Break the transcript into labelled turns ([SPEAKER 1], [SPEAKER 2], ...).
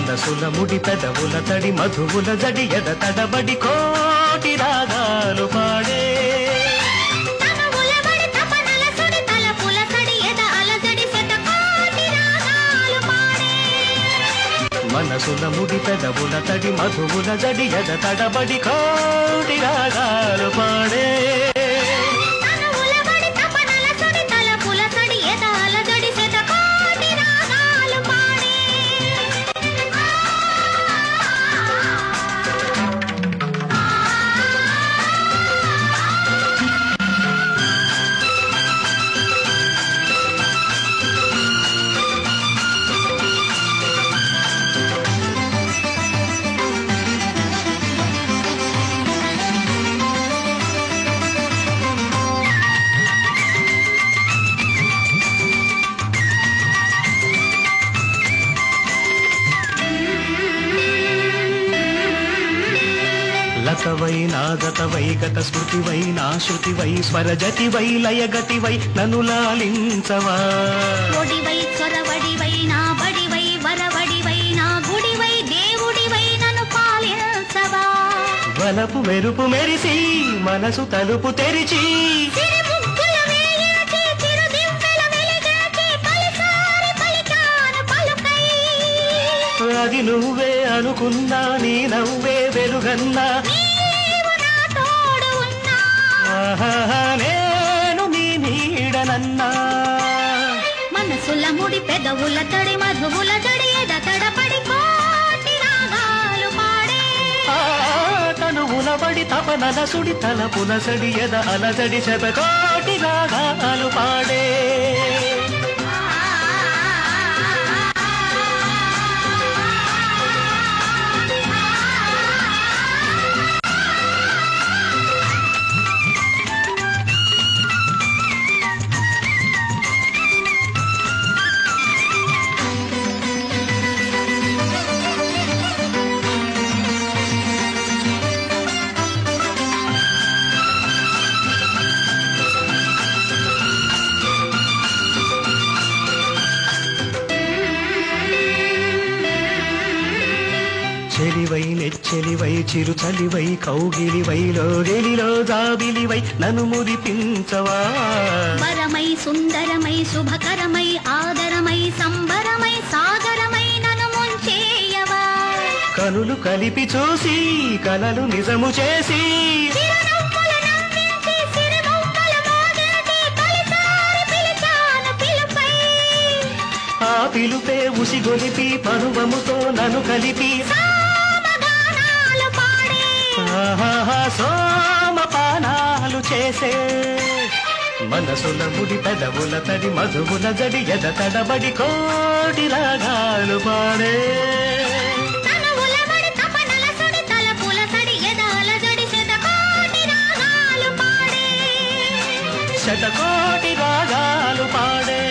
[SPEAKER 1] మనసుల ముడి పెదవుల తడి మధువుల జడి ఎద తడబడి కోటి రాగాలు పాడే మనసుల ముడి పెదవుల తడి మధువుల జడి ఎద తడబడి కోటి రాగాలు పాడే లతవై నాదతవై గత స్మృతివై నా శృతివై స్వరజతివై లయగతివై నన్ను లాలించవా
[SPEAKER 2] ఒడివై చొరవడివై నా బడివై వరవడివై నా గుడివై దేవుడివై నన్ను పాలించవా
[SPEAKER 1] వలపు మెరుపు మెరిసి మనసు తలుపు తెరిచి అది నువ్వే అనుకున్నా నీ నవ్వే వెలుగన్నా నేను నీ నీడనన్నా
[SPEAKER 2] మనసుల ముడి పెదవుల తడి మధువుల జడి ఎద తడపడి కోటి రాగాలు పాడే
[SPEAKER 1] తనువుల బడి తపనల సుడి తలపుల సడి ఎద అలజడి శతకోటి రాగాలు పాడే చెలివై నెచ్చెలివై చిరుచలివై కౌగిలివై లోగిలిలో జాబిలివై నన్ను మురిపించవా
[SPEAKER 2] వరమై సుందరమై శుభకరమై ఆదరమై సంబరమై సాగరమై నన్ను ముంచేయవా
[SPEAKER 1] కనులు కలిపి చూసి కలలు నిజము చేసి ఆ పిలుపే ఉసిగొలిపి పరువముతో నన్ను కలిపి సోమపానాలు చేసే మనసుల ముడి పెదవుల తడి మధువుల జడి ఎద తడబడి కోటి రాగాలు పాడే శతకోటి రాగాలు పాడే